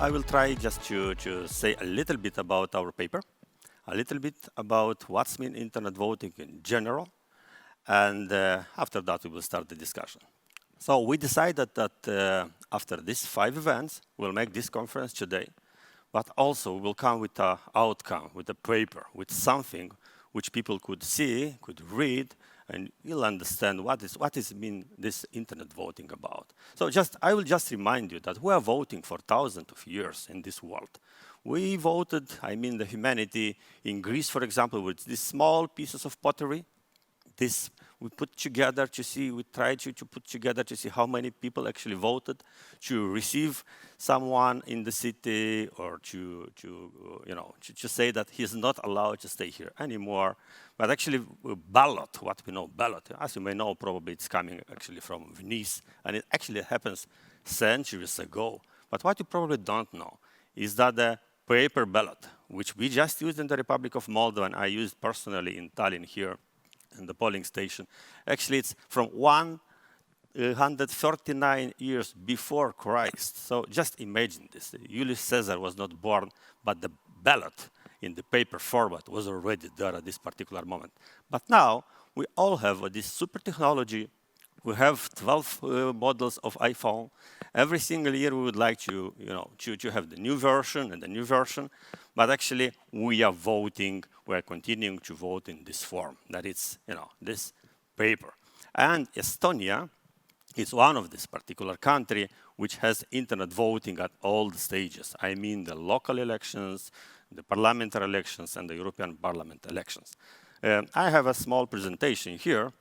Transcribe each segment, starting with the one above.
I will try just to say a little bit about our paper, a little bit about what's mean internet voting in general, and after that we will start the discussion. So we decided that after these 5 events, we'll make this conference today, but also we'll come with an outcome, with a paper, with something which people could see, could read, and you'll understand what is mean this internet voting about. So I will just remind you that we are voting for thousands of years in this world. We voted, I mean the humanity, in Greece, for example, with these small pieces of pottery. This we put together to see, we tried to put together to see how many people actually voted to receive someone in the city, or to say that he's not allowed to stay here anymore. But actually, ballot, what we know, ballot, as you may know, probably it's coming actually from Venice, and it actually happens centuries ago. But what you probably don't know is that the paper ballot, which we just used in the Republic of Moldova, and I used personally in Tallinn here, in the polling station. Actually, it's from 139 years before Christ. So just imagine this. Julius Caesar was not born, but the ballot in the paper format was already there at this particular moment. But now, we all have this super technology. We have 12 models of iPhone. Every single year we would like to have the new version and the new version. But actually, we are voting, we are continuing to vote in this form, that it's, this paper. And Estonia is one of this particular country which has internet voting at all the stages. I mean the local elections, the parliamentary elections, and the European Parliament elections. I have a small presentation here.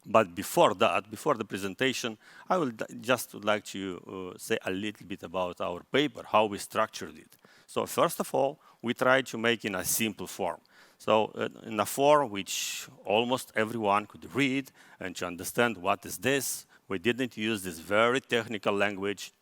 But before that, before the presentation, I would just like to say a little bit about our paper, how we structured it. So first of all, we tried to make in a simple form. So in a form which almost everyone could read and to understand what is this. We didn't use this very technical language.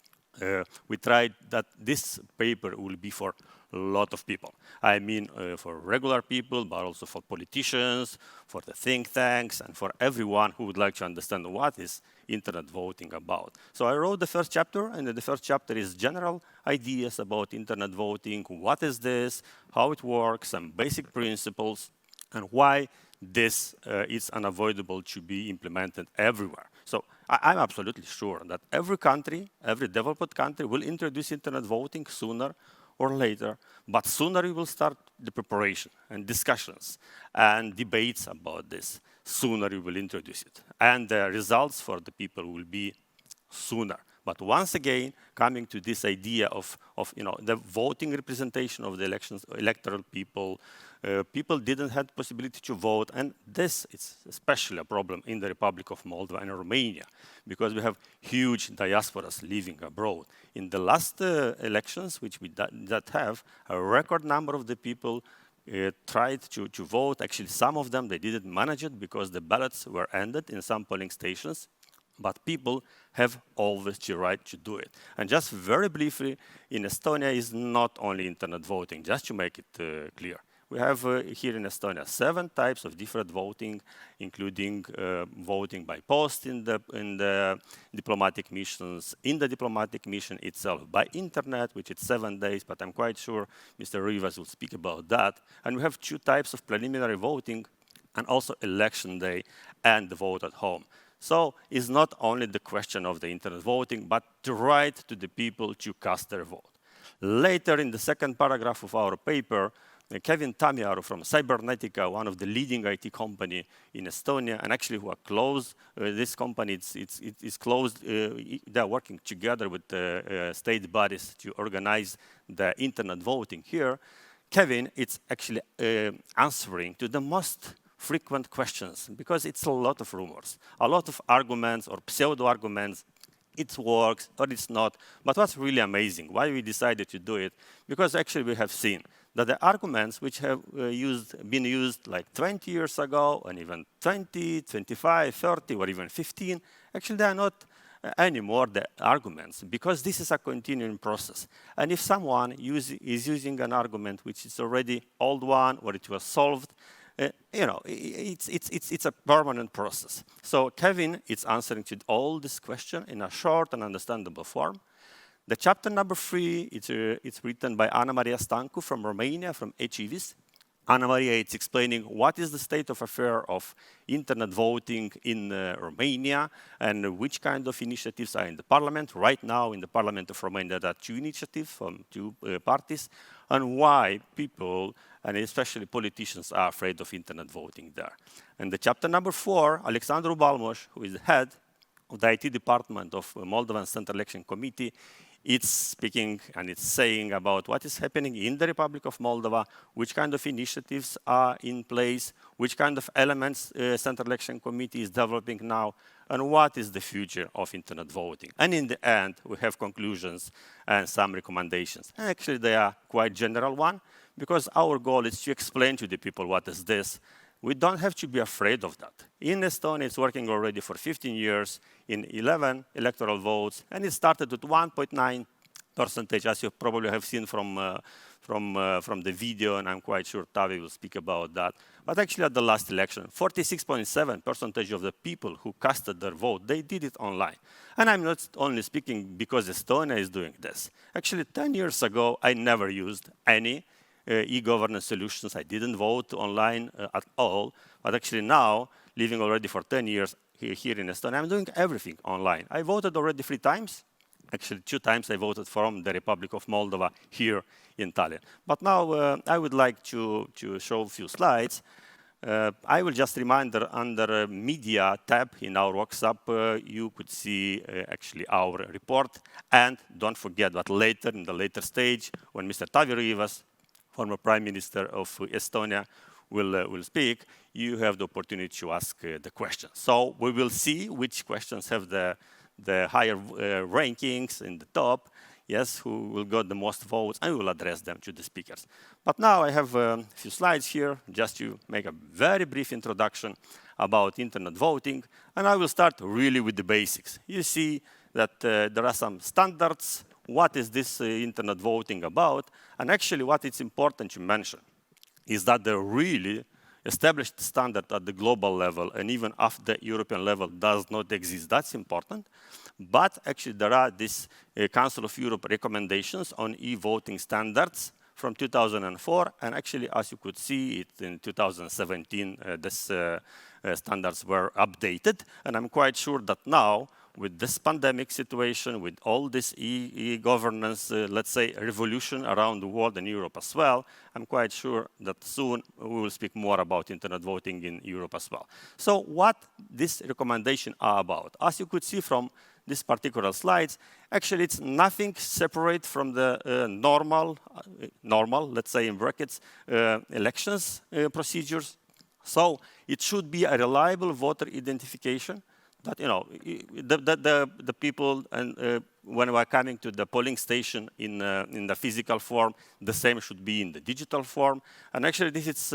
We tried that this paper will be for a lot of people. I mean, for regular people, but also for politicians, for the think tanks, and for everyone who would like to understand what is internet voting about. So I wrote the first chapter, and the first chapter is general ideas about internet voting. What is this? How it works? Some basic principles, and why this is unavoidable to be implemented everywhere. So I'm absolutely sure that every country, every developed country will introduce internet voting sooner or later, but sooner we will start the preparation and discussions and debates about this. Sooner we will introduce it. And the results for the people will be sooner. But once again, coming to this idea of the voting representation of the elections, electoral people, people didn't have possibility to vote, and this is especially a problem in the Republic of Moldova and Romania, because we have huge diasporas living abroad. In the last elections, which we that have, a record number of the people tried to vote. Actually, some of them, they didn't manage it because the ballots were ended in some polling stations. But people have always the right to do it. And just very briefly, in Estonia is not only internet voting, just to make it clear. We have here in Estonia 7 types of different voting, including voting by post in the diplomatic missions, in the diplomatic mission itself, by internet, which is 7 days, but I'm quite sure Mr. Rivas will speak about that. And we have 2 types of preliminary voting, and also election day and the vote at home. So it's not only the question of the internet voting, but the right to the people to cast their vote. Later, in the second paragraph of our paper, Kevin Tamiaru from Cybernetica, one of the leading IT company in Estonia, and actually who are close, this company it's closed, they're working together with the state bodies to organize the internet voting here. Kevin, it's actually answering to the most frequent questions, because it's a lot of rumors, a lot of arguments or pseudo-arguments. It works or it's not. But what's really amazing, why we decided to do it, because actually we have seen that the arguments which have been used like 20 years ago, and even 20, 25, 30, or even 15, actually they are not anymore the arguments, because this is a continuing process. And if someone is using an argument which is already old one, or it was solved, it's a permanent process. So Kevin is answering to all this question in a short and understandable form. The chapter number 3, it's written by Ana Maria Stancu from Romania, from HEVIS. Ana Maria is explaining what is the state of affair of internet voting in Romania and which kind of initiatives are in the parliament. Right now in the parliament of Romania there are 2 initiatives from 2 parties, and why people, and especially politicians, are afraid of internet voting there. And the chapter number 4, Alexandru Balmoș, who is the head of the IT department of Moldovan Central Election Committee, it's speaking and it's saying about what is happening in the Republic of Moldova, which kind of initiatives are in place, which kind of elements Central Election Committee is developing now, and what is the future of internet voting. And in the end, we have conclusions and some recommendations. And actually, they are quite general one, because our goal is to explain to the people what is this. We don't have to be afraid of that. In Estonia, it's working already for 15 years in 11 electoral votes, and it started with 1.9%, as you probably have seen from the video, and I'm quite sure Tavi will speak about that. But actually, at the last election, 46.7% of the people who casted their vote, they did it online. And I'm not only speaking because Estonia is doing this. Actually, 10 years ago, I never used any e-governance solutions. I didn't vote online at all, but actually now, living already for 10 years here in Estonia, I'm doing everything online. I voted already 3 times. Actually, 2 times I voted from the Republic of Moldova here in Tallinn. But now I would like to show a few slides. I will just remind that under media tab in our WhatsApp, you could see actually our report. And don't forget that later, in the later stage, when Mr. Taavi Rõivas, former Prime Minister of Estonia, will speak, you have the opportunity to ask the questions. So we will see which questions have the higher rankings in the top, yes, who will get the most votes, and we will address them to the speakers. But now I have a few slides here, just to make a very brief introduction about internet voting, and I will start really with the basics. You see that there are some standards. What is this internet voting about? And actually what it's important to mention is that the really established standard at the global level and even at the European level does not exist. That's important. But actually there are these Council of Europe recommendations on e-voting standards from 2004. And actually, as you could see, it in 2017, these standards were updated. And I'm quite sure that now, with this pandemic situation, with all this e-governance, let's say, revolution around the world and Europe as well, I'm quite sure that soon we will speak more about internet voting in Europe as well. So what these recommendations are about? As you could see from these particular slides, actually it's nothing separate from the normal, let's say in brackets, elections procedures. So it should be a reliable voter identification that, you know, the people, and when we're coming to the polling station in the physical form, the same should be in the digital form. And actually, this is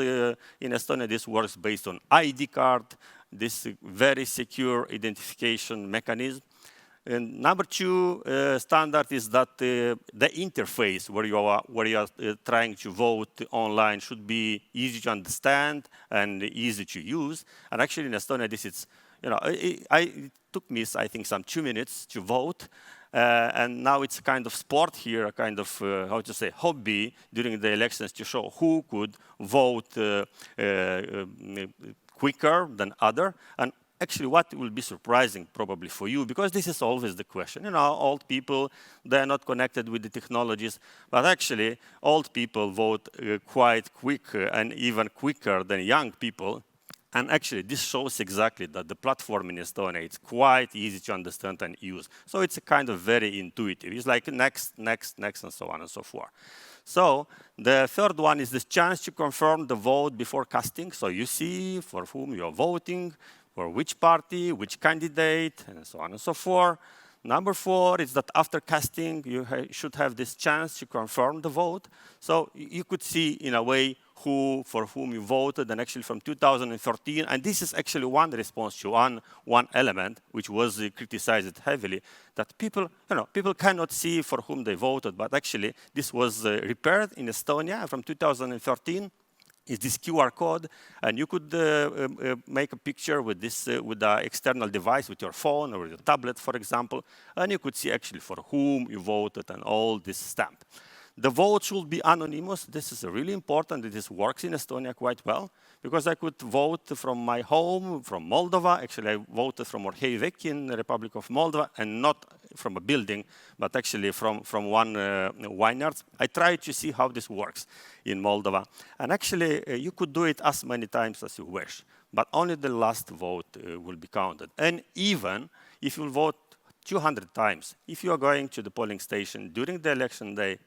in Estonia, this works based on ID card, this very secure identification mechanism. And number 2 standard is that the interface where you are trying to vote online should be easy to understand and easy to use. And actually, in Estonia, this is, you know, it took me, I think, some 2 minutes to vote. And now it's a kind of sport here, a kind of, how to say, hobby during the elections to show who could vote quicker than other. And actually, what will be surprising probably for you, because this is always the question. You know, old people, they're not connected with the technologies, but actually, old people vote quite quick and even quicker than young people. And actually, this shows exactly that the platform in Estonia, it's quite easy to understand and use. So it's a kind of very intuitive. It's like next, next, next, and so on and so forth. So the third one is this chance to confirm the vote before casting. So you see for whom you're voting, for which party, which candidate, and so on and so forth. Number 4 is that after casting, you should have this chance to confirm the vote. So you could see, in a way, for whom you voted, and actually from 2013, and this is actually one response to one element, which was criticized heavily, that people cannot see for whom they voted, but actually this was repaired in Estonia from 2013. is this QR code, and you could make a picture with this with the external device, with your phone or your tablet, for example, and you could see actually for whom you voted and all this stamp. The vote should be anonymous. This is really important. This works in Estonia quite well, because I could vote from my home, from Moldova. Actually, I voted from Orhei in the Republic of Moldova, and not from a building, but actually from one vineyard. I tried to see how this works in Moldova. And actually, you could do it as many times as you wish, but only the last vote will be counted. And even if you vote 200 times, if you are going to the polling station during the election day,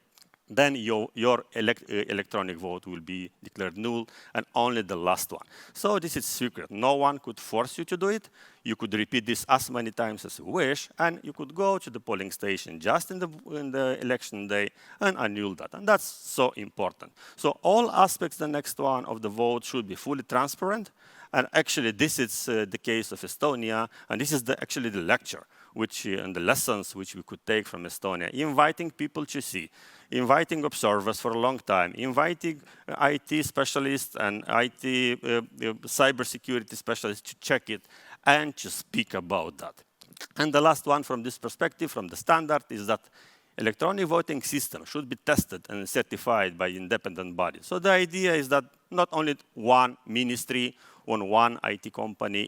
then your electronic vote will be declared null, and only the last one. So this is secret. No one could force you to do it. You could repeat this as many times as you wish, and you could go to the polling station just in the election day and annul that. And that's so important. So all aspects, the next one of the vote, should be fully transparent. And actually, this is the case of Estonia, and this is actually the lecture and the lessons which we could take from Estonia, inviting people to see, inviting observers for a long time, inviting IT specialists and IT cybersecurity specialists to check it and to speak about that. And the last one from this perspective, from the standard, is that electronic voting system should be tested and certified by independent bodies. So the idea is that not only one ministry on one IT company,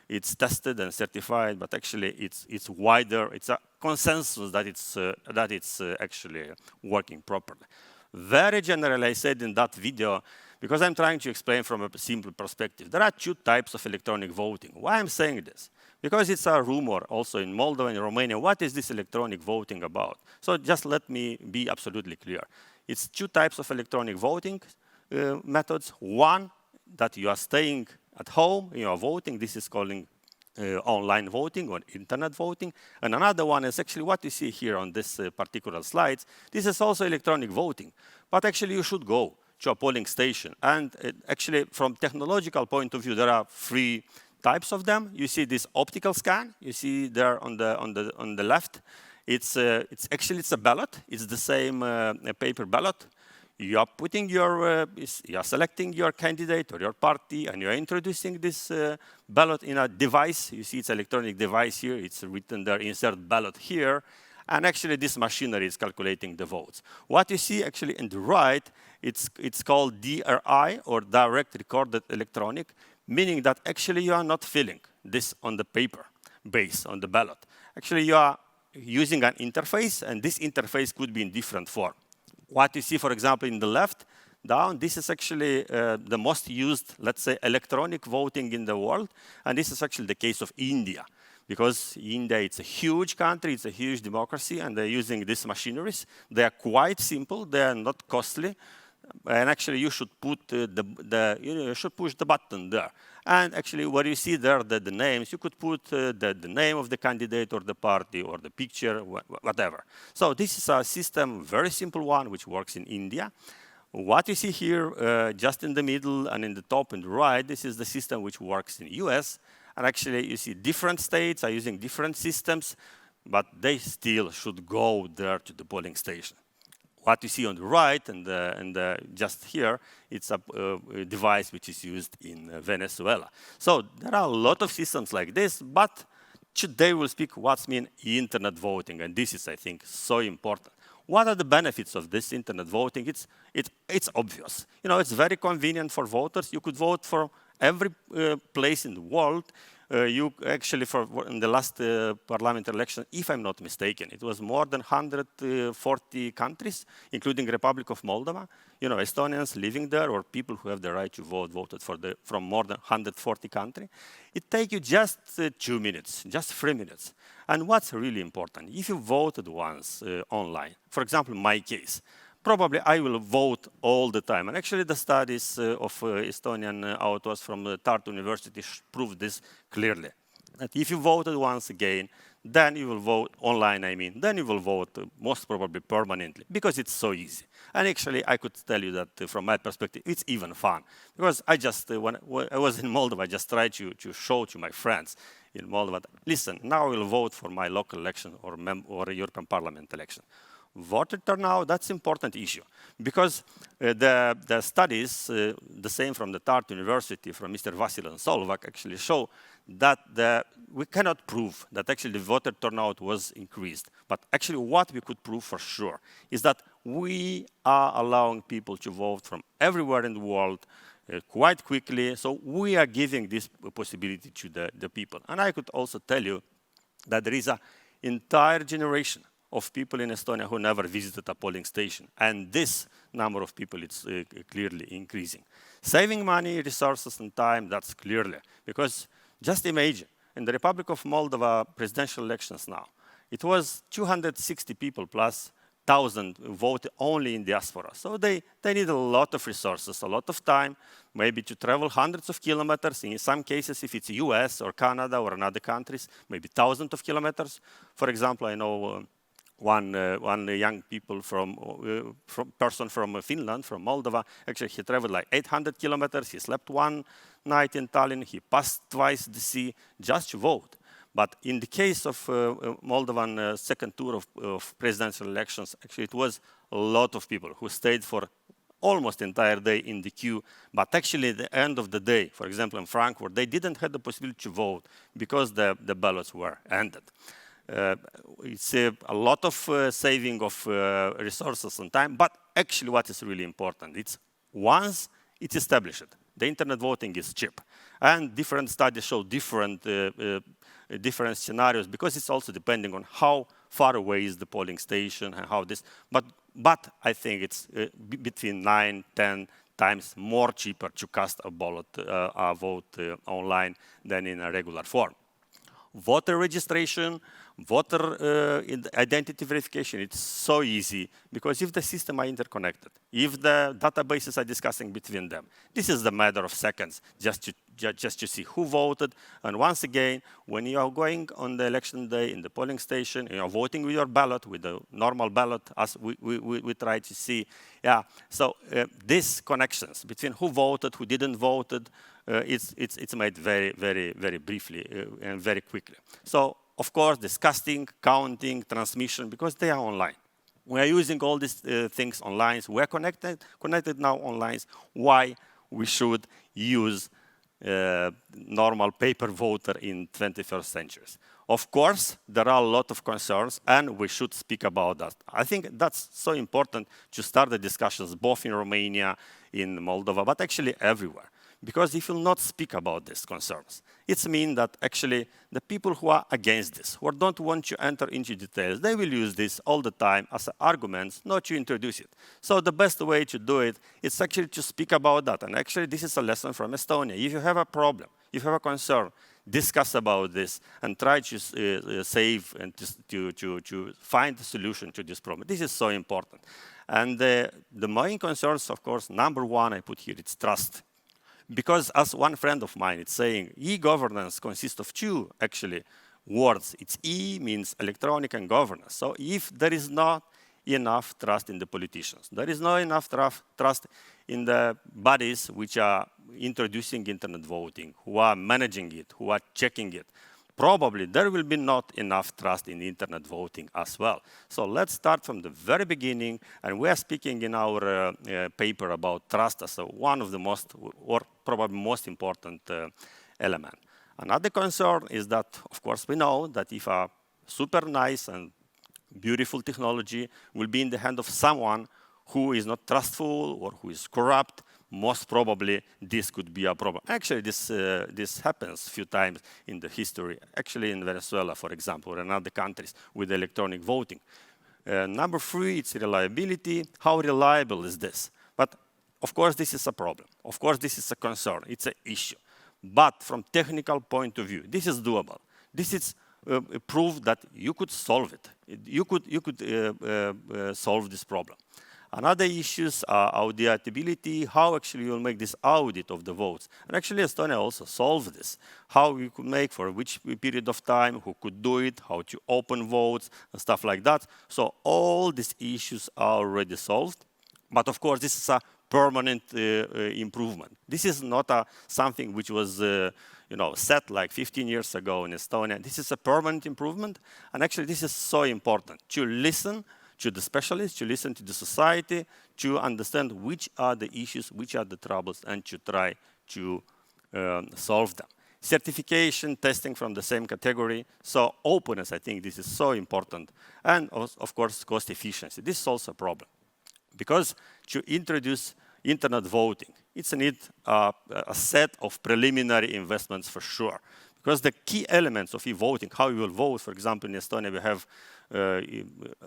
it's tested and certified, but actually it's wider. It's a consensus that it's actually working properly. Very generally, I said in that video, because I'm trying to explain from a simple perspective, there are two types of electronic voting. Why I'm saying this? Because it's a rumor also in Moldova and Romania. What is this electronic voting about? So just let me be absolutely clear. It's two types of electronic voting methods. One, that you are staying at home, you are voting. This is calling online voting or internet voting. And another one is actually what you see here on this particular slides. This is also electronic voting. But actually, you should go to a polling station. And actually, from technological point of view, there are three types of them. You see this optical scan. You see there on the left. It's a ballot. It's the same paper ballot. You are putting you are selecting your candidate or your party, and you are introducing this ballot in a device. You see it's an electronic device here. It's written there, insert ballot here. And actually, this machinery is calculating the votes. What you see actually in the right, it's called DRI, or direct recorded electronic, meaning that actually you are not filling this on the paper base, on the ballot. Actually, you are using an interface, and this interface could be in different form. What you see, for example, in the left down, this is actually the most used, let's say, electronic voting in the world. And this is actually the case of India, because India, it's a huge country, it's a huge democracy, and they're using these machineries. They are quite simple, they are not costly. And actually, you should put you should push the button there. And actually, where you see there the names, you could put the name of the candidate or the party or the picture, whatever. So this is a system, very simple one, which works in India. What you see here, just in the middle and in the top and the right, this is the system which works in the US. And actually, you see different states are using different systems, but they still should go there to the polling station. What you see on the right and just here, it's a device which is used in Venezuela. So there are a lot of systems like this, but today we'll speak what's mean internet voting, and this is, I think, so important. What are the benefits of this internet voting? It's obvious. You know, it's very convenient for voters. You could vote for every place in the world. You actually, in the last parliament election, if I'm not mistaken, it was more than 140 countries, including the Republic of Moldova. You know, Estonians living there or people who have the right to vote voted from more than 140 countries. It takes you just 2 minutes, just 3 minutes. And what's really important, if you voted once online, for example, my case, probably I will vote all the time. And actually, the studies of Estonian authors from Tartu University prove this clearly. That if you voted once again, then you will vote online, then you will vote most probably permanently, because it's so easy. And actually, I could tell you that from my perspective, it's even fun. Because I just, when I was in Moldova, I just tried to show to my friends in Moldova, listen, now I will vote for my local election or European Parliament election. Voter turnout, that's an important issue. Because the studies, the same from the Tartu University, from Mr. Vasil and Solvak, actually show that we cannot prove that actually the voter turnout was increased. But actually what we could prove for sure is that we are allowing people to vote from everywhere in the world quite quickly. So we are giving this possibility to the people. And I could also tell you that there is an entire generation of people in Estonia who never visited a polling station. And this number of people is clearly increasing. Saving money, resources, and time, that's clearly. Because just imagine, in the Republic of Moldova presidential elections now, it was 260 people plus 1,000 voted only in diaspora. So they need a lot of resources, a lot of time, maybe to travel hundreds of kilometers. In some cases, if it's US or Canada or another countries, maybe thousands of kilometers. For example, I know one young people person from Finland, from Moldova. Actually, he traveled like 800 kilometers. He slept one night in Tallinn. He passed twice the sea just to vote. But in the case of Moldovan second tour of presidential elections, actually it was a lot of people who stayed for almost the entire day in the queue. But actually at the end of the day, for example in Frankfurt, they didn't have the possibility to vote because the ballots were ended. It's a lot of saving of resources and time, but actually what is really important, it's once it's established, the internet voting is cheap. And different studies show different scenarios, because it's also depending on how far away is the polling station and how this, but I think it's between 9-10 times more cheaper to cast a ballot, a vote online than in a regular form. Voter registration, voter identity verification, it's so easy, because if the system are interconnected, if the databases are discussing between them, this is the matter of seconds just to see who voted. And once again, when you are going on the election day in the polling station, you are voting with your ballot, with the normal ballot, as we try to see. Yeah, so these connections between who voted, who didn't voted, it's made very, very, very briefly and very quickly. So, of course, discussing, counting, transmission, because they are online. We are using all these things online. We are connected now online. Why we should use normal paper voter in 21st centuries? Of course, there are a lot of concerns, and we should speak about that. I think that's so important to start the discussions both in Romania, in Moldova, but actually everywhere. Because if you will not speak about these concerns, it means that actually the people who are against this, who don't want to enter into details, they will use this all the time as arguments not to introduce it. So the best way to do it is actually to speak about that. And actually this is a lesson from Estonia. If you have a problem, if you have a concern, discuss about this and try to save and to find a solution to this problem. This is so important. And the main concerns, of course, number one I put here, it's trust. Because as one friend of mine is saying, e-governance consists of two, actually, words. It's E means electronic and governance. So if there is not enough trust in the politicians, there is not enough trust in the bodies which are introducing internet voting, who are managing it, who are checking it, probably there will be not enough trust in internet voting as well. So let's start from the very beginning, and we are speaking in our paper about trust as one of the most, or probably most important element. Another concern is that, of course, we know that if a super nice and beautiful technology will be in the hand of someone who is not trustful or who is corrupt, most probably this could be a problem. Actually, this happens a few times in the history, actually in Venezuela, for example, or in other countries with electronic voting. Number three, it's reliability. How reliable is this? But of course, this is a problem. Of course, this is a concern. It's an issue. But from technical point of view, this is doable. This is proof that you could solve it. You could solve this problem. Another issues are auditability, how actually you will make this audit of the votes. And actually Estonia also solved this, how you could make for which period of time, who could do it, how to open votes, and stuff like that. So all these issues are already solved. But of course, this is a permanent improvement. This is not something which was set like 15 years ago in Estonia. This is a permanent improvement. And actually, this is so important, to listen to the specialists, to listen to the society, to understand which are the issues, which are the troubles, and to try to solve them. Certification, testing from the same category. So openness, I think this is so important. And of course, cost efficiency. This is also a problem. Because to introduce internet voting, it's a need a set of preliminary investments for sure. Because the key elements of e-voting, how you will vote, for example, in Estonia, we have,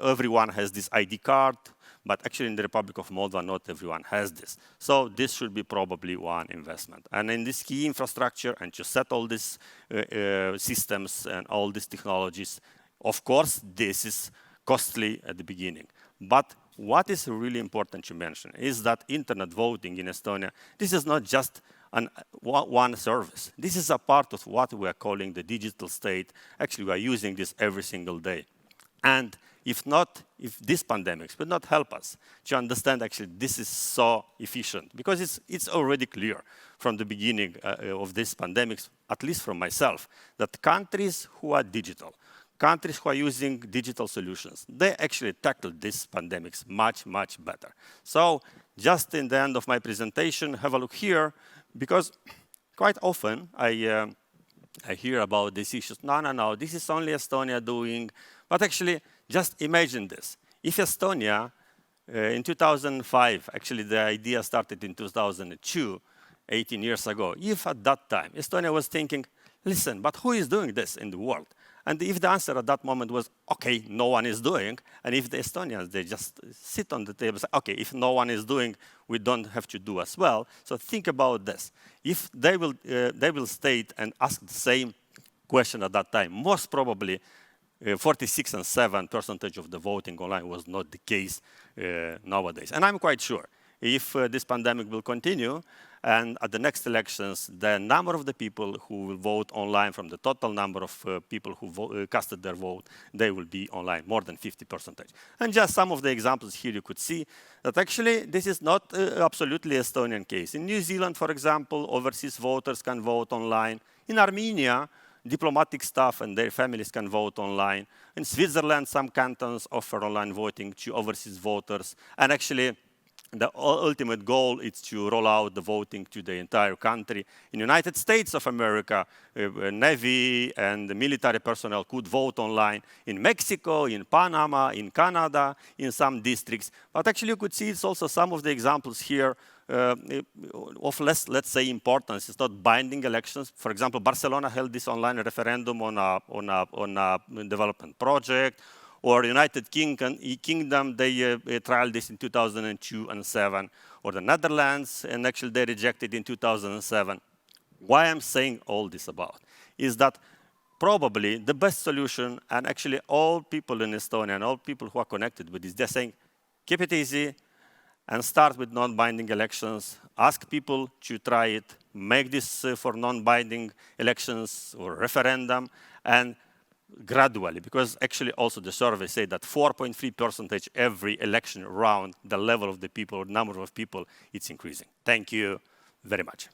everyone has this ID card, but actually in the Republic of Moldova, not everyone has this. So this should be probably one investment. And in this key infrastructure, and to set all these systems and all these technologies, of course, this is costly at the beginning. But what is really important to mention is that internet voting in Estonia, this is not just one service. This is a part of what we are calling the digital state. Actually, we are using this every single day. And if this pandemic would not help us to understand actually this is so efficient, because it's already clear from the beginning of this pandemic, at least from myself, that countries who are digital, countries who are using digital solutions, they actually tackled these pandemics much, much better. So just in the end of my presentation, have a look here, because quite often I hear about these issues. No, this is only Estonia doing. But actually, just imagine this. If Estonia, in 2005, actually the idea started in 2002, 18 years ago, if at that time Estonia was thinking, listen, but who is doing this in the world? And if the answer at that moment was, okay, no one is doing, and if the Estonians, they just sit on the table and say, okay, if no one is doing, we don't have to do as well. So think about this. If they will state and ask the same question at that time, most probably 46 and 7% of the voting online was not the case nowadays. And I'm quite sure if this pandemic will continue, and at the next elections, the number of the people who will vote online from the total number of people who casted their vote, they will be online, more than 50%. And just some of the examples here you could see that actually this is not absolutely Estonian case. In New Zealand, for example, overseas voters can vote online. In Armenia, diplomatic staff and their families can vote online. In Switzerland, some cantons offer online voting to overseas voters. And actually, the ultimate goal is to roll out the voting to the entire country. In the United States of America, Navy and the military personnel could vote online. In Mexico, in Panama, in Canada, in some districts. But actually, you could see it's also some of the examples here of less, let's say, importance. It's not binding elections. For example, Barcelona held this online referendum on a development project. Or United Kingdom, they trialed this in 2002 and 2007. Or the Netherlands, and actually they rejected in 2007. Why I'm saying all this about is that probably the best solution, and actually all people in Estonia and all people who are connected with this, they're saying, keep it easy and start with non-binding elections. Ask people to try it. Make this for non-binding elections or referendum. And gradually, because actually also the survey say that 4.3% every election round, the level of the people, or number of people, it's increasing. Thank you very much.